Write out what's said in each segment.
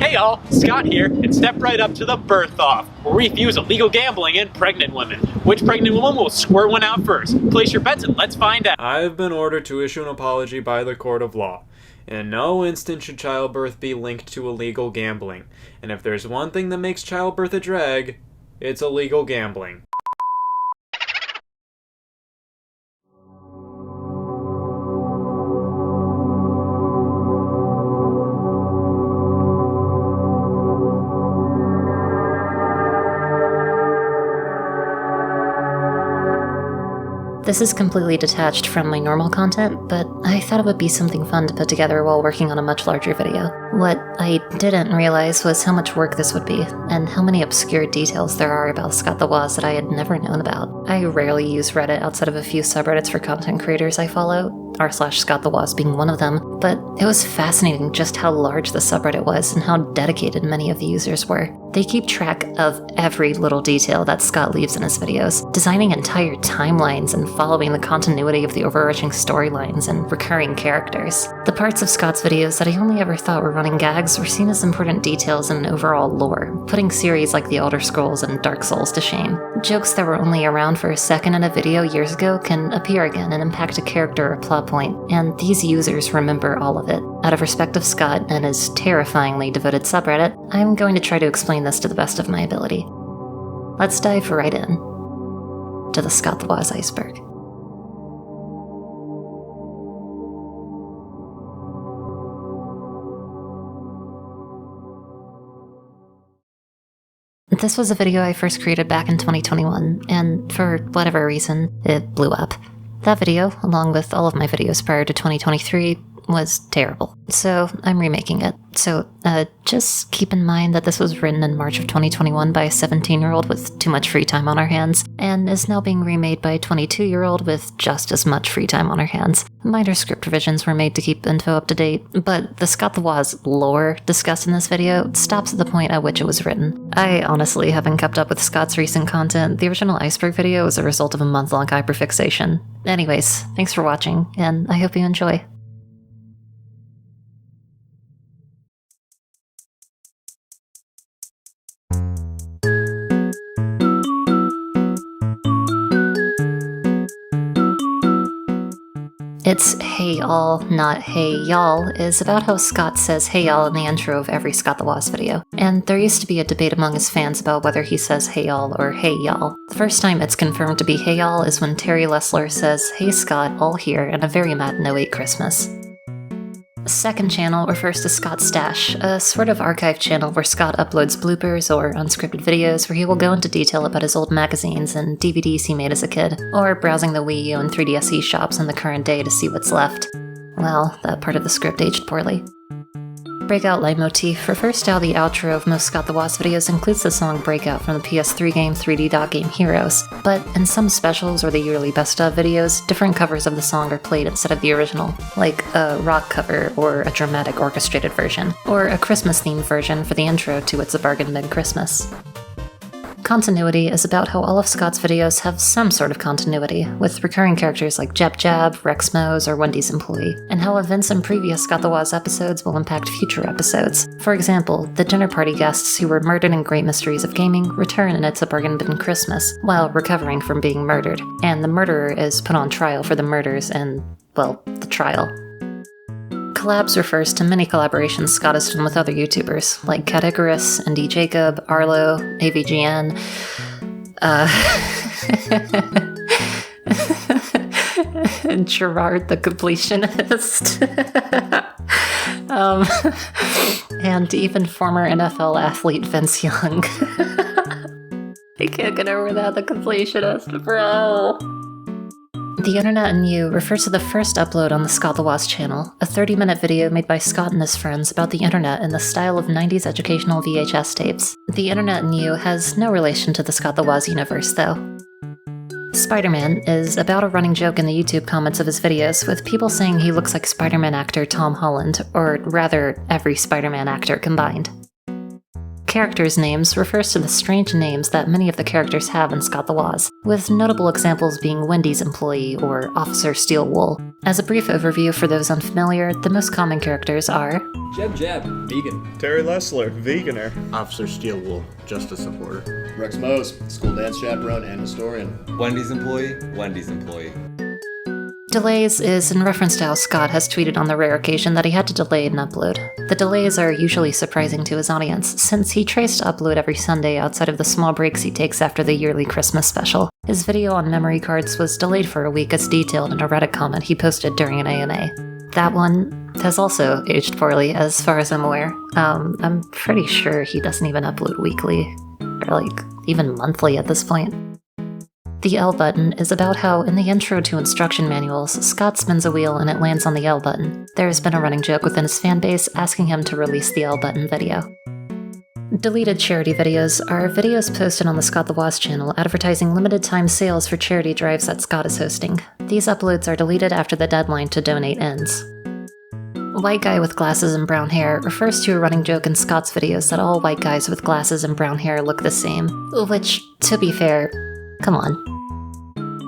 Hey y'all, Scott here, and step right up to the birth off, where we fuse illegal gambling in pregnant women. Which pregnant woman will squirt one out first? Place your bets and let's find out. I've been ordered to issue an apology by the court of law. In no instance should childbirth be linked to illegal gambling. And if there's one thing that makes childbirth a drag, it's illegal gambling. This is completely detached from my normal content, but I thought it would be something fun to put together while working on a much larger video. What I didn't realize was how much work this would be, and how many obscure details there are about Scott the Woz that I had never known about. I rarely use Reddit outside of a few subreddits for content creators I follow, r/Scott the Woz being one of them, but it was fascinating just how large the subreddit was and how dedicated many of the users were. They keep track of every little detail that Scott leaves in his videos, designing entire timelines and following the continuity of the overarching storylines and recurring characters. The parts of Scott's videos that I only ever thought were running gags were seen as important details in overall lore, putting series like The Elder Scrolls and Dark Souls to shame. Jokes that were only around for a second in a video years ago can appear again and impact a character or plot point, and these users remember all of it. Out of respect of Scott and his terrifyingly devoted subreddit, I'm going to try to explain this to the best of my ability. Let's dive right in to the Scott the Woz Iceberg. This was a video I first created back in 2021, and for whatever reason, it blew up. That video, along with all of my videos prior to 2023, was terrible, so I'm remaking it. So just keep in mind that this was written in March of 2021 by a 17-year-old with too much free time on her hands, and is now being remade by a 22-year-old with just as much free time on her hands. Minor script revisions were made to keep info up to date, but the Scott the Woz lore discussed in this video stops at the point at which it was written. I honestly haven't kept up with Scott's recent content. The original Iceberg video was a result of a month-long hyperfixation. Anyways, thanks for watching, and I hope you enjoy. It's Hey All, Not Hey Y'all is about how Scott says Hey Y'all in the intro of every Scott the Woz video, and there used to be a debate among his fans about whether he says Hey Y'all or Hey Y'all. The first time it's confirmed to be Hey Y'all is when Terry Lessler says Hey Scott, all here, and a very mad No 8 Christmas. The second channel refers to Scott's Stash, a sort of archive channel where Scott uploads bloopers or unscripted videos where he will go into detail about his old magazines and DVDs he made as a kid, or browsing the Wii U and 3DSe shops in the current day to see what's left. Well, that part of the script aged poorly. Breakout leitmotif refers to how the outro of most Scott the Woz videos includes the song Breakout from the PS3 game 3D Dot Game Heroes, but in some specials or the yearly best of videos, different covers of the song are played instead of the original, like a rock cover or a dramatic orchestrated version, or a Christmas-themed version for the intro to It's a Bargain Bin Christmas. Continuity is about how all of Scott's videos have some sort of continuity, with recurring characters like Jeb Jab, Rex Mose, or Wendy's employee, and how events in previous Scott the Woz episodes will impact future episodes. For example, the dinner party guests who were murdered in Great Mysteries of Gaming return in It's a Bargain Bin Christmas, while recovering from being murdered, and the murderer is put on trial for the murders in, well, the trial. Collabs refers to many collaborations Scott has done with other YouTubers, like Cat Icarus, Indy Jacob, Arlo, AVGN, and Gerard the Completionist, and even former NFL athlete Vince Young. I can't get over that, the Completionist, bro. The Internet and You refers to the first upload on the Scott the Woz channel, a 30-minute video made by Scott and his friends about the internet in the style of 90s educational VHS tapes. The Internet and You has no relation to the Scott the Woz universe, though. Spider-Man is about a running joke in the YouTube comments of his videos, with people saying he looks like Spider-Man actor Tom Holland, or rather, every Spider-Man actor combined. characters' names refers to the strange names that many of the characters have in Scott the Woz, with notable examples being Wendy's employee or Officer Steelwool. As a brief overview for those unfamiliar, the most common characters are Jeb, vegan. Terry Lessler, veganer. Officer Steelwool, justice supporter. Rex Mose, school dance chaperone and historian. Wendy's employee. Delays is in reference to how Scott has tweeted on the rare occasion that he had to delay an upload. The delays are usually surprising to his audience, since he tries to upload every Sunday outside of the small breaks he takes after the yearly Christmas special. His video on memory cards was delayed for a week as detailed in a Reddit comment he posted during an AMA. That one has also aged poorly, as far as I'm aware. I'm pretty sure he doesn't even upload weekly, or even monthly at this point. The L button is about how, in the intro to instruction manuals, Scott spins a wheel and it lands on the L button. There has been a running joke within his fanbase asking him to release the L button video. Deleted charity videos are videos posted on the Scott the Woz channel advertising limited time sales for charity drives that Scott is hosting. These uploads are deleted after the deadline to donate ends. White guy with glasses and brown hair refers to a running joke in Scott's videos that all white guys with glasses and brown hair look the same, which, to be fair, come on.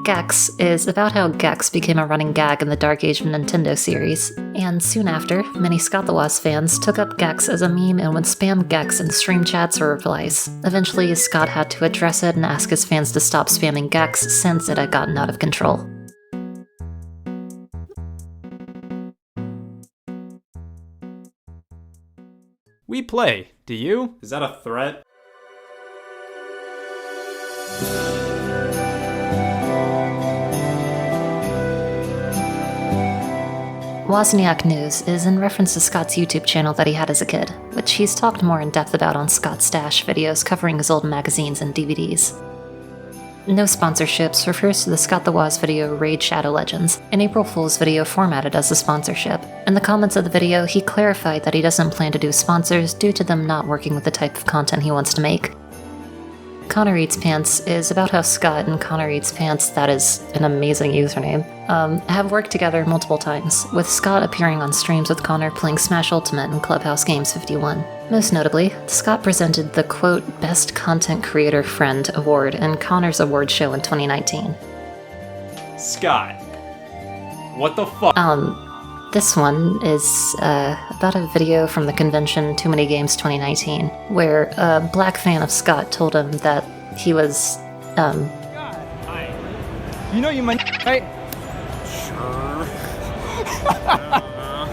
Gex is about how Gex became a running gag in the Dark Age of Nintendo series, and soon after, many Scott the Woz fans took up Gex as a meme and would spam Gex in stream chats or replies. Eventually, Scott had to address it and ask his fans to stop spamming Gex since it had gotten out of control. We play. Do you? Is that a threat? Wozniak News is in reference to Scott's YouTube channel that he had as a kid, which he's talked more in depth about on Scott Stash videos covering his old magazines and DVDs. No Sponsorships refers to the Scott the Woz video Raid Shadow Legends, an April Fool's video formatted as a sponsorship. In the comments of the video, he clarified that he doesn't plan to do sponsors due to them not working with the type of content he wants to make. Connor Eats Pants is about how Scott and Connor Eats Pants, that is an amazing username, have worked together multiple times, with Scott appearing on streams with Connor playing Smash Ultimate and Clubhouse Games 51. Most notably, Scott presented the quote, Best Content Creator Friend award in Connor's award show in 2019. Scott. What the fuck? This one is about a video from the convention Too Many Games 2019, where a black fan of Scott told him that he was, You know you might, right?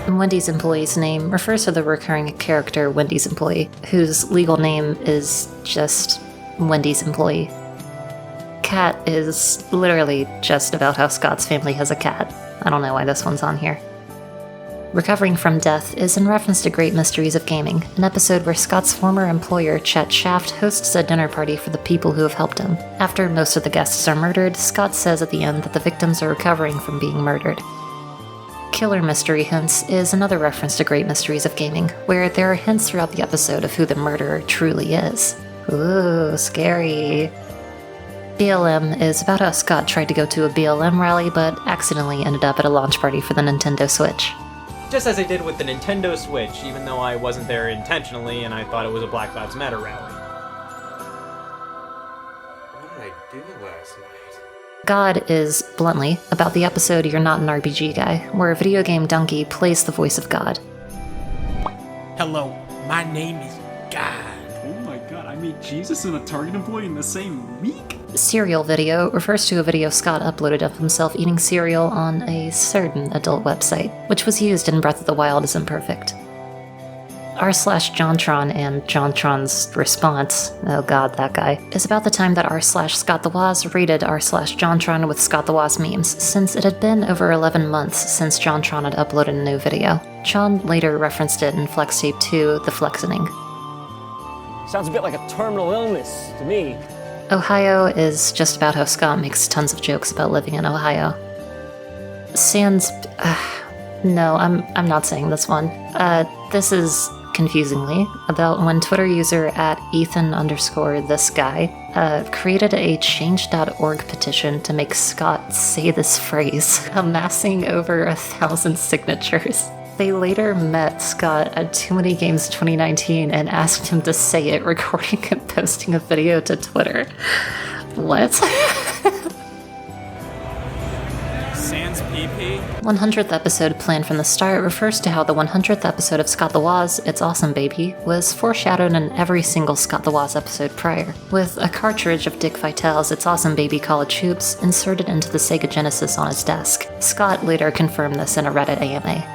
Wendy's employee's name refers to the recurring character Wendy's employee, whose legal name is just Wendy's employee. Cat is literally just about how Scott's family has a cat. I don't know why this one's on here. Recovering from Death is in reference to Great Mysteries of Gaming, an episode where Scott's former employer, Chet Shaft, hosts a dinner party for the people who have helped him. After most of the guests are murdered, Scott says at the end that the victims are recovering from being murdered. Killer Mystery Hints is another reference to Great Mysteries of Gaming, where there are hints throughout the episode of who the murderer truly is. Ooh, scary. BLM is about how Scott tried to go to a BLM rally, but accidentally ended up at a launch party for the Nintendo Switch. Just as I did with the Nintendo Switch, even though I wasn't there intentionally and I thought it was a Black Lives Matter rally. What did I do last night? God is, bluntly, about the episode You're Not an RPG Guy, where a video game donkey plays the voice of God. Hello, my name is God. Oh my god, I made Jesus and a Target employee in the same week? Cereal video refers to a video Scott uploaded of himself eating cereal on a certain adult website, which was used in Breath of the Wild as imperfect. r/JonTron and JonTron's response, oh god, that guy, is about the time that r/Scott the Woz raided r/JonTron with Scott the Woz memes, since it had been over 11 months since JonTron had uploaded a new video. John later referenced it in Flex Tape 2, The Flexening. Sounds a bit like a terminal illness to me. Ohio is just about how Scott makes tons of jokes about living in Ohio. Sans... no, I'm not saying this one. This is, confusingly, about when Twitter user @Ethan_thisguy created a change.org petition to make Scott say this phrase, amassing over 1,000 signatures. They later met Scott at Too Many Games 2019 and asked him to say it, recording and posting a video to Twitter. What? Sans PP? 100th episode planned from the start refers to how the 100th episode of Scott the Woz, It's Awesome Baby, was foreshadowed in every single Scott the Woz episode prior, with a cartridge of Dick Vitale's It's Awesome Baby College Hoops inserted into the Sega Genesis on his desk. Scott later confirmed this in a Reddit AMA.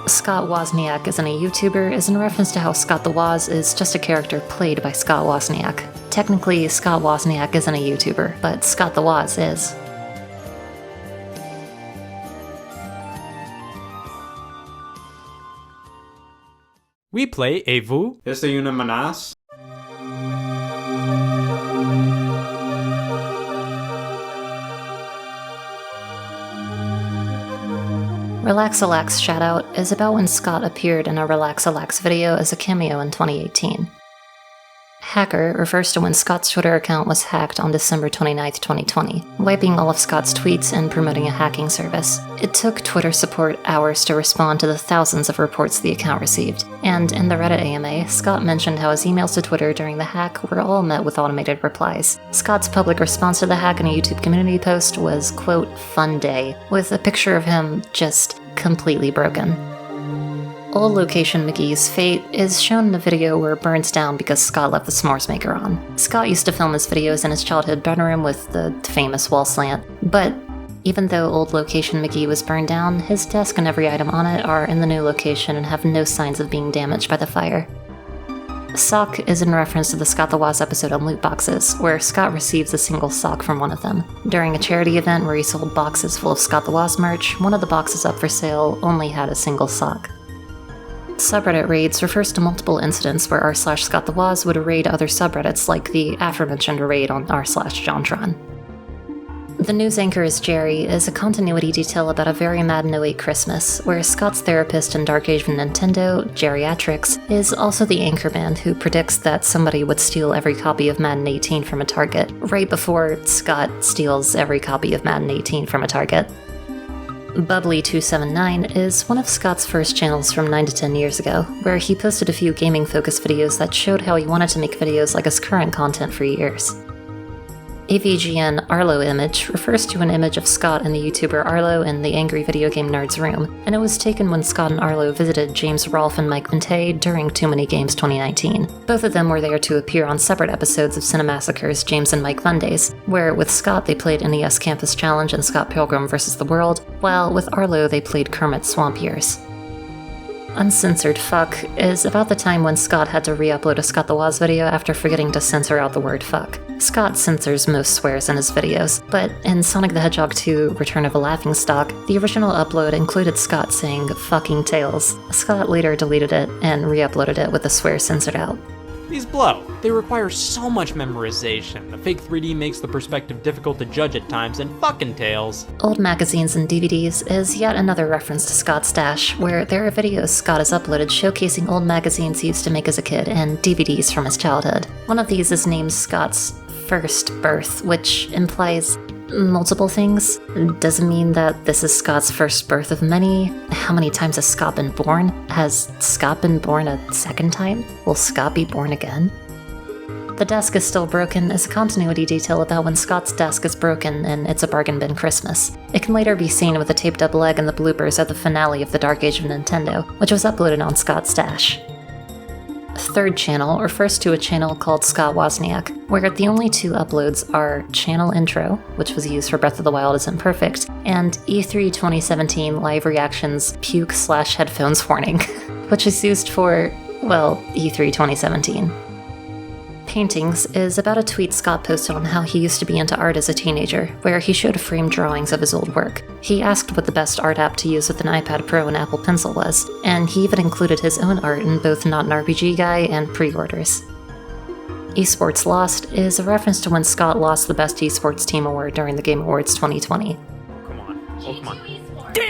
Scott Wozniak isn't a YouTuber is in reference to how Scott the Woz is just a character played by Scott Wozniak. Technically, Scott Wozniak isn't a YouTuber, but Scott the Woz is. We play a vous. Is una menace? Relax-A-Lax Shoutout is about when Scott appeared in a Relax-A-Lax video as a cameo in 2018. Hacker refers to when Scott's Twitter account was hacked on December 29, 2020, wiping all of Scott's tweets and promoting a hacking service. It took Twitter support hours to respond to the thousands of reports the account received, and in the Reddit AMA, Scott mentioned how his emails to Twitter during the hack were all met with automated replies. Scott's public response to the hack in a YouTube community post was, quote, fun day, with a picture of him just completely broken. Old Location McGee's fate is shown in a video where it burns down because Scott left the s'mores maker on. Scott used to film his videos in his childhood bedroom with the famous wall slant, but even though Old Location McGee was burned down, his desk and every item on it are in the new location and have no signs of being damaged by the fire. Sock is in reference to the Scott the Woz episode on loot boxes, where Scott receives a single sock from one of them. During a charity event where he sold boxes full of Scott the Woz merch, one of the boxes up for sale only had a single sock. Subreddit raids refers to multiple incidents where r/Scott the Woz would raid other subreddits, like the aforementioned raid on r/JohnTron. The News Anchor is Jerry is a continuity detail about a very Madden 08 Christmas, where Scott's therapist in Dark Age of Nintendo, Geriatrics, is also the anchorman who predicts that somebody would steal every copy of Madden 18 from a Target, right before Scott steals every copy of Madden 18 from a Target. Bubbly279 is one of Scott's first channels from 9 to 10 years ago, where he posted a few gaming-focused videos that showed how he wanted to make videos like his current content for years. AVGN Arlo image refers to an image of Scott and the YouTuber Arlo in the Angry Video Game Nerd's room, and it was taken when Scott and Arlo visited James Rolfe and Mike Vente during Too Many Games 2019. Both of them were there to appear on separate episodes of Cinemassacre's James and Mike Mondays, where with Scott they played NES Campus Challenge and Scott Pilgrim vs. the World, while with Arlo they played Kermit Swamp Years. Uncensored Fuck is about the time when Scott had to re-upload a Scott the Woz video after forgetting to censor out the word fuck. Scott censors most swears in his videos, but in Sonic the Hedgehog 2 Return of a Laughingstock, the original upload included Scott saying fucking tails. Scott later deleted it and re-uploaded it with the swear censored out. These blow. They require so much memorization. The fake 3D makes the perspective difficult to judge at times, and fucking tails. Old Magazines and DVDs is yet another reference to Scott's stash, where there are videos Scott has uploaded showcasing old magazines he used to make as a kid and DVDs from his childhood. One of these is named Scott's First Birth, which implies multiple things. Doesn't mean that this is Scott's first birth of many. How many times has Scott been born? Has Scott been born a second time? Will Scott be born again? The Desk is Still Broken is a continuity detail about when Scott's desk is broken and It's a Bargain Bin Christmas. It can later be seen with a taped up leg in the bloopers at the finale of the Dark Age of Nintendo, which was uploaded on Scott's Dash. Third channel refers to a channel called Scott Wozniak, where the only two uploads are Channel Intro, which was used for Breath of the Wild is Imperfect, and E3 2017 Live Reactions Puke/Headphones Warning, which is used for, well, E3 2017. Paintings is about a tweet Scott posted on how he used to be into art as a teenager, where he showed framed drawings of his old work. He asked what the best art app to use with an iPad Pro and Apple Pencil was, and he even included his own art in both Not an RPG Guy and pre-orders. Esports Lost is a reference to when Scott lost the Best Esports Team Award during the Game Awards 2020. Come on. Oh, come on.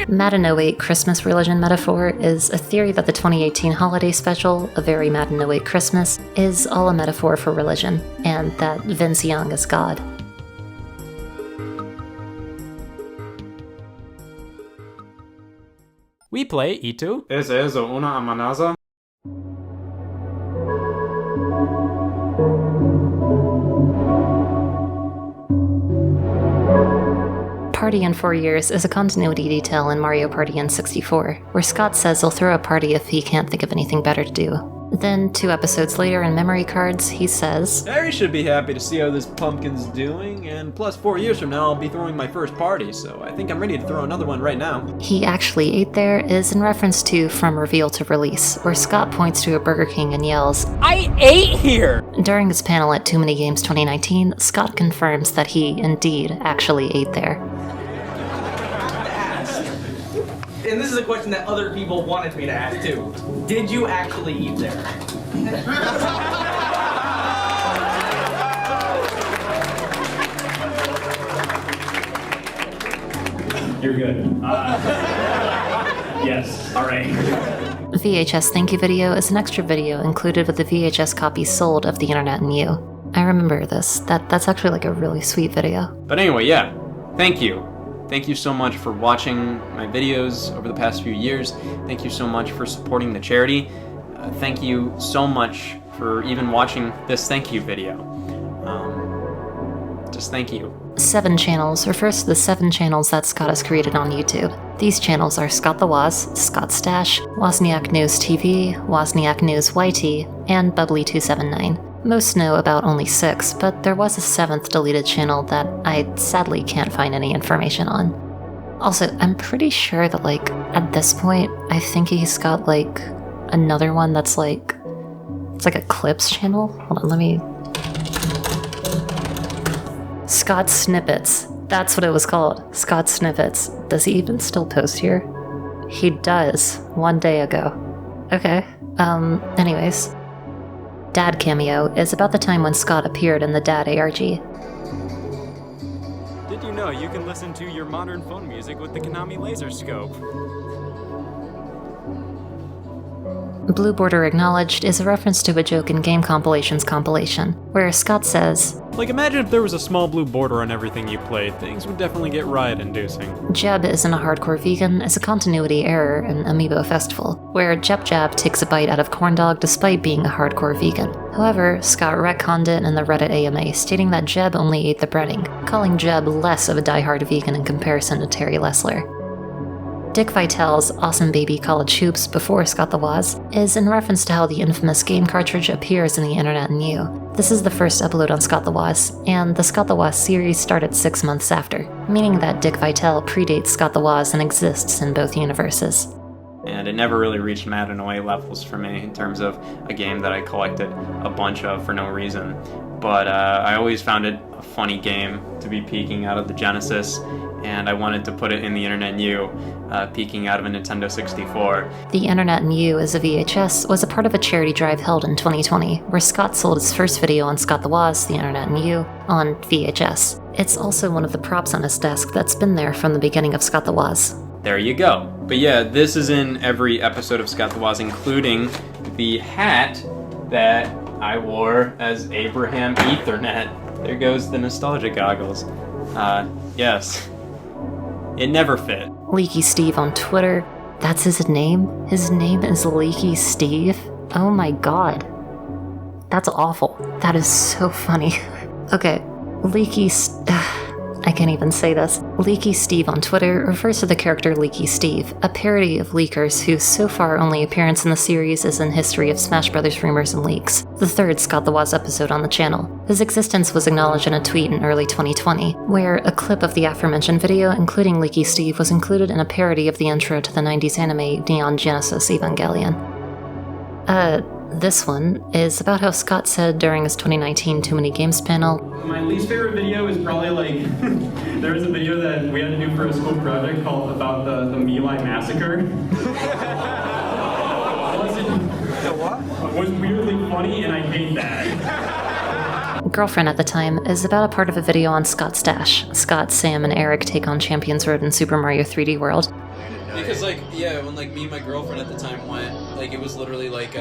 Madden 08 Christmas religion metaphor is a theory that the 2018 holiday special, A Very Madden 08 Christmas, is all a metaphor for religion, and that Vince Young is God. We play Itu. Esa es una amenaza. Party in 4 years is a continuity detail in Mario Party N64, where Scott says he'll throw a party if he can't think of anything better to do. Then, 2 episodes later in Memory Cards, he says, Harry should be happy to see how this pumpkin's doing, and plus 4 years from now I'll be throwing my first party, so I think I'm ready to throw another one right now. He actually ate there is in reference to From Reveal to Release, where Scott points to a Burger King and yells, I ate here! During his panel at Too Many Games 2019, Scott confirms that he, indeed, actually ate there. And this is a question that other people wanted me to ask too. Did you actually eat there? You're good. Yes. All right. VHS Thank You Video is an extra video included with the VHS copy sold of The Internet and You. I remember this. That's actually like a really sweet video. But anyway, yeah, thank you. Thank you so much for watching my videos over the past few years. Thank you so much for supporting the charity. Thank you so much for even watching this thank you video. Just thank you. 7 channels refers to the 7 channels that Scott has created on YouTube. These channels are Scott the Woz, Scott Stash, Wozniak News TV, Wozniak News YT, and Bubbly279. Most know about only 6, but there was a 7th deleted channel that I sadly can't find any information on. Also, I'm pretty sure that, like, at this point, I think he's got, like, another one that's, like, it's like a clips channel? Hold on, let me... Scott Snippets. That's what it was called. Scott Snippets. Does he even still post here? He does. 1 day ago. Okay. Anyways. Dad Cameo is about the time when Scott appeared in the Dad ARG. Did you know you can listen to your modern phone music with the Konami Laser Scope? Blue Border Acknowledged is a reference to a joke in Game Compilations compilation, where Scott says, Like, imagine if there was a small blue border on everything you played. Things would definitely get riot-inducing. Jeb isn't a hardcore vegan is a continuity error in Amiibo Festival, where Jeb Jab takes a bite out of corn dog despite being a hardcore vegan. However, Scott retconned it in the Reddit AMA, stating that Jeb only ate the breading, calling Jeb less of a diehard vegan in comparison to Terry Lessler. Dick Vitale's Awesome Baby College Hoops before Scott the Woz is in reference to how the infamous game cartridge appears in The Internet and You. This is the first upload on Scott the Woz, and the Scott the Woz series started 6 months after, meaning that Dick Vitale predates Scott the Woz and exists in both universes. And it never really reached Mad Annoy levels for me in terms of a game that I collected a bunch of for no reason. But I always found it a funny game to be peeking out of the Genesis, and I wanted to put it in The Internet and You, peeking out of a Nintendo 64. The Internet and You as a VHS was a part of a charity drive held in 2020, where Scott sold his first video on Scott the Woz, The Internet and You, on VHS. It's also one of the props on his desk that's been there from the beginning of Scott the Woz. There you go. But yeah, this is in every episode of Scott the Woz, including the hat that I wore as Abraham Ethernet. There goes the nostalgia goggles. Yes. It never fit. Leaky Steve on Twitter. That's his name? His name is Leaky Steve? Oh my god. That's awful. That is so funny. Okay, I can't even say this. Leaky Steve on Twitter refers to the character Leaky Steve, a parody of leakers whose so far only appearance in the series is in History of Smash Brothers Rumors and Leaks, the 3rd Scott the Woz episode on the channel. His existence was acknowledged in a tweet in early 2020, where a clip of the aforementioned video, including Leaky Steve, was included in a parody of the intro to the 90s anime Neon Genesis Evangelion. This one is about how Scott said during his 2019 Too Many Games panel, My least favorite video is probably like, there was a video that we had to do for a school project called about the My Lai massacre. It was weirdly funny and I hate that. Girlfriend at the Time is about a part of a video on Scott Stash. Scott, Sam, and Eric take on Champions Road in Super Mario 3D World. Because, like, yeah, when, like, me and my girlfriend at the time went, like, it was literally, like,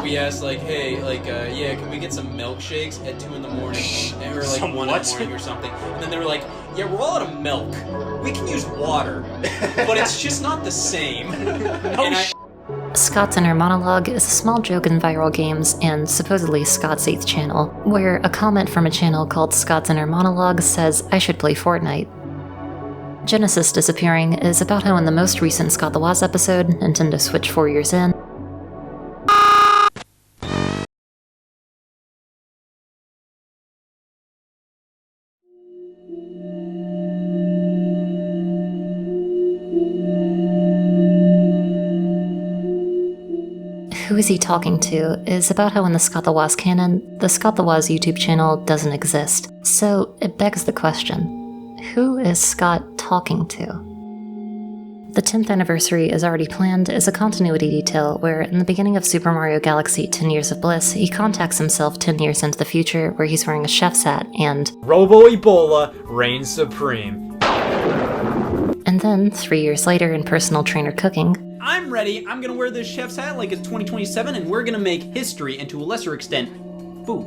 we asked, like, hey, like, yeah, can we get some milkshakes at 2 in the morning? Or, like, 1 in the morning or something. And then they were like, yeah, we're all out of milk. We can use water, but it's just not the same. Scott's inner monologue is a small joke in viral games and supposedly Scott's 8th channel, where a comment from a channel called Scott's Inner Monologue says, "I should play Fortnite." Genesis disappearing is about how in the most recent Scott the Woz episode, Nintendo Switch 4 years in, Who Is He Talking To is about how in the Scott the Woz canon, the Scott the Woz YouTube channel doesn't exist. So it begs the question, who is Scott talking to? The 10th anniversary is already planned as a continuity detail where in the beginning of Super Mario Galaxy 10 Years of Bliss, he contacts himself 10 years into the future where he's wearing a chef's hat and Robo-Ebola reigns supreme. And then, 3 years later in Personal Trainer Cooking, I'm ready. I'm gonna wear this chef's hat like it's 2027 and we're gonna make history and to a lesser extent, food.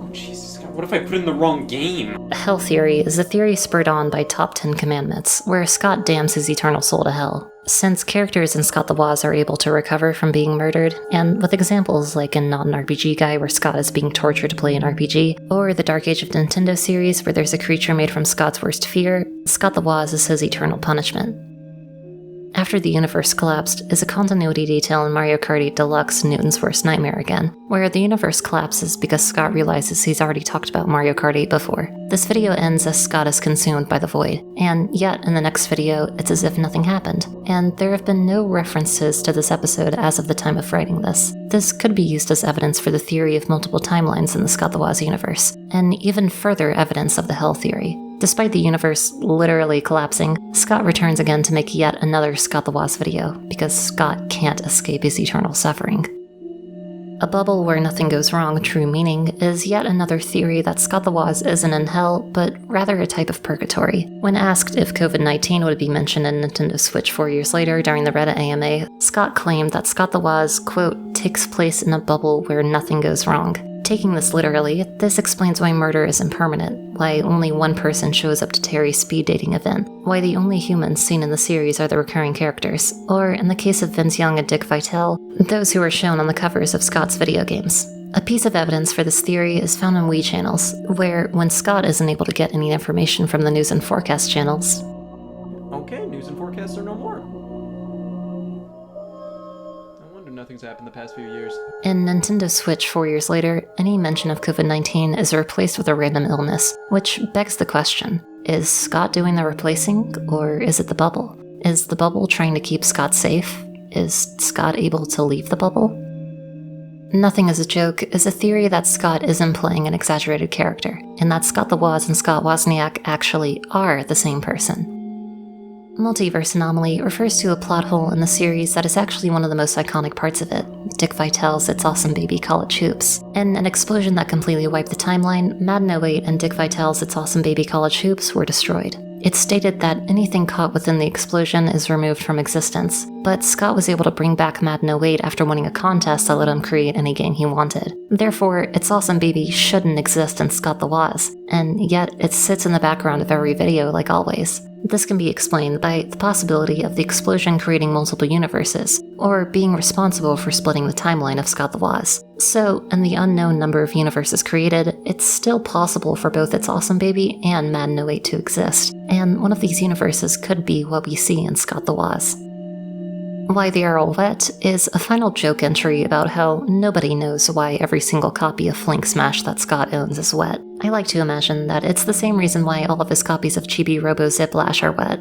Oh Jesus God, what if I put in the wrong game? Hell Theory is a theory spurred on by Top 10 Commandments, where Scott damns his eternal soul to hell. Since characters in Scott the Woz are able to recover from being murdered, and with examples like in Not an RPG Guy where Scott is being tortured to play an RPG, or the Dark Age of Nintendo series where there's a creature made from Scott's worst fear, Scott the Woz is his eternal punishment. After the universe collapsed is a continuity detail in Mario Kart 8 Deluxe Newton's Worst Nightmare again, where the universe collapses because Scott realizes he's already talked about Mario Kart 8 before. This video ends as Scott is consumed by the void, and yet in the next video it's as if nothing happened, and there have been no references to this episode as of the time of writing this. This could be used as evidence for the theory of multiple timelines in the Scott the Woz universe, and even further evidence of the Hell Theory. Despite the universe literally collapsing, Scott returns again to make yet another Scott the Woz video, because Scott can't escape his eternal suffering. A bubble where nothing goes wrong, true meaning, is yet another theory that Scott the Woz isn't in hell, but rather a type of purgatory. When asked if COVID-19 would be mentioned in Nintendo Switch 4 years later during the Reddit AMA, Scott claimed that Scott the Woz, quote, takes place in a bubble where nothing goes wrong. Taking this literally, this explains why murder is impermanent, why only one person shows up to Terry's speed dating event, why the only humans seen in the series are the recurring characters, or, in the case of Vince Young and Dick Vitale, those who are shown on the covers of Scott's video games. A piece of evidence for this theory is found in Wii channels, where, when Scott isn't able to get any information from the news and forecast channels, Okay, news and forecasts are no more. Nothing's happened the past few years. In Nintendo Switch 4 years later, any mention of COVID-19 is replaced with a random illness, which begs the question, is Scott doing the replacing, or is it the bubble? Is the bubble trying to keep Scott safe? Is Scott able to leave the bubble? Nothing is a Joke is a theory that Scott isn't playing an exaggerated character, and that Scott the Woz and Scott Wozniak actually are the same person. Multiverse Anomaly refers to a plot hole in the series that is actually one of the most iconic parts of it, Dick Vitale's It's Awesome Baby College Hoops. In an explosion that completely wiped the timeline, Madden 08 and Dick Vitale's It's Awesome Baby College Hoops were destroyed. It's stated that anything caught within the explosion is removed from existence, but Scott was able to bring back Madden 08 after winning a contest that let him create any game he wanted. Therefore, It's Awesome Baby shouldn't exist in Scott the Woz, and yet it sits in the background of every video like always. This can be explained by the possibility of the explosion creating multiple universes, or being responsible for splitting the timeline of Scott the Woz. So, in the unknown number of universes created, it's still possible for both It's Awesome Baby and Madden 08 to exist, and one of these universes could be what we see in Scott the Woz. Why They Are All Wet is a final joke entry about how nobody knows why every single copy of Flink Smash that Scott owns is wet. I like to imagine that it's the same reason why all of his copies of Chibi Robo Ziplash are wet.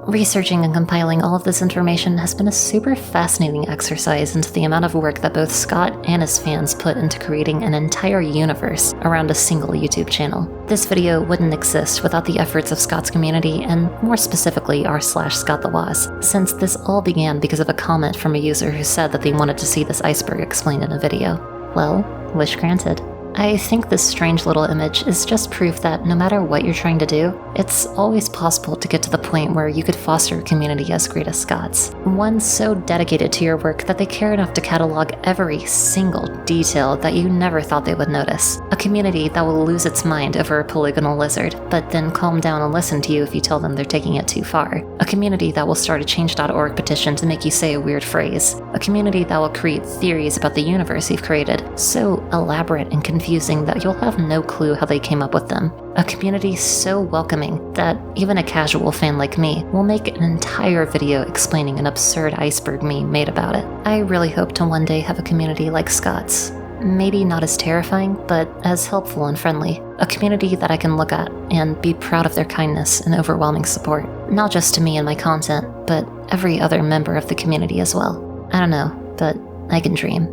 Researching and compiling all of this information has been a super fascinating exercise into the amount of work that both Scott and his fans put into creating an entire universe around a single YouTube channel. This video wouldn't exist without the efforts of Scott's community, and more specifically r/Scott the Woz, since this all began because of a comment from a user who said that they wanted to see this iceberg explained in a video. Well, wish granted. I think this strange little image is just proof that no matter what you're trying to do, it's always possible to get to the point where you could foster a community as great as Scott's. One so dedicated to your work that they care enough to catalog every single detail that you never thought they would notice. A community that will lose its mind over a polygonal lizard, but then calm down and listen to you if you tell them they're taking it too far. A community that will start a change.org petition to make you say a weird phrase. A community that will create theories about the universe you've created, so elaborate and confusing that you'll have no clue how they came up with them. A community so welcoming that even a casual fan like me will make an entire video explaining an absurd iceberg meme made about it. I really hope to one day have a community like Scott's. Maybe not as terrifying, but as helpful and friendly. A community that I can look at and be proud of their kindness and overwhelming support. Not just to me and my content, but every other member of the community as well. I don't know, but I can dream.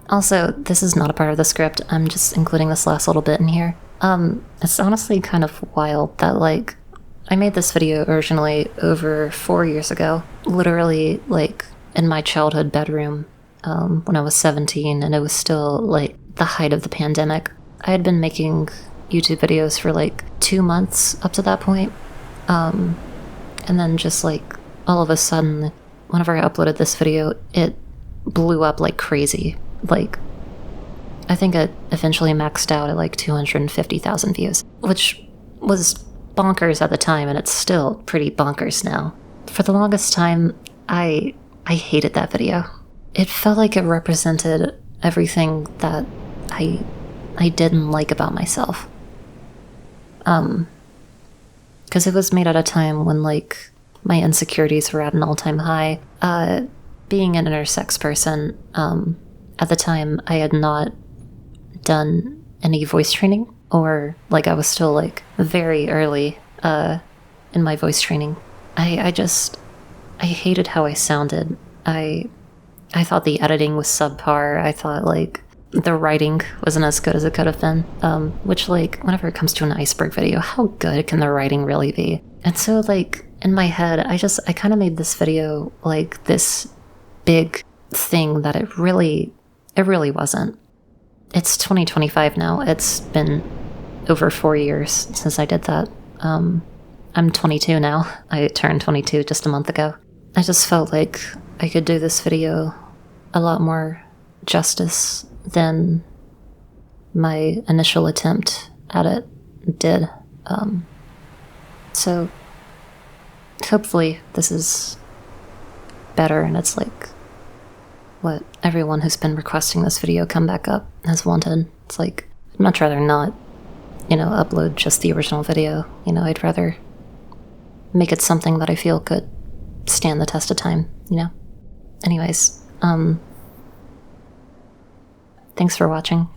Also, this is not a part of the script, I'm just including this last little bit in here. It's honestly kind of wild that, like, I made this video originally over 4 years ago, literally, like, in my childhood bedroom, when I was 17, and it was still, like, the height of the pandemic. I had been making YouTube videos for, like, 2 months up to that point, and then just, like, all of a sudden, whenever I uploaded this video, it blew up like crazy. Like, I think it eventually maxed out at like 250,000 views, which was bonkers at the time, and it's still pretty bonkers now. For the longest time, I hated that video. It felt like it represented everything that I didn't like about myself. Because it was made at a time when, like, my insecurities were at an all-time high. Being an intersex person, at the time, I had not done any voice training, or, like, I was still, like, very early in my voice training. I hated how I sounded. I thought the editing was subpar. I thought, like, the writing wasn't as good as it could have been. Which, like, whenever it comes to an iceberg video, how good can the writing really be? And so, like, in my head, I kind of made this video, like, this big thing that it really wasn't. It's 2025 now. It's been over 4 years since I did that. I'm 22 now. I turned 22 just a month ago. I just felt like I could do this video a lot more justice than my initial attempt at it did. So hopefully this is better, and it's like what everyone who's been requesting this video come back up has wanted. It's like, I'd much rather not, upload just the original video. I'd rather make it something that I feel could stand the test of time, Anyways, thanks for watching.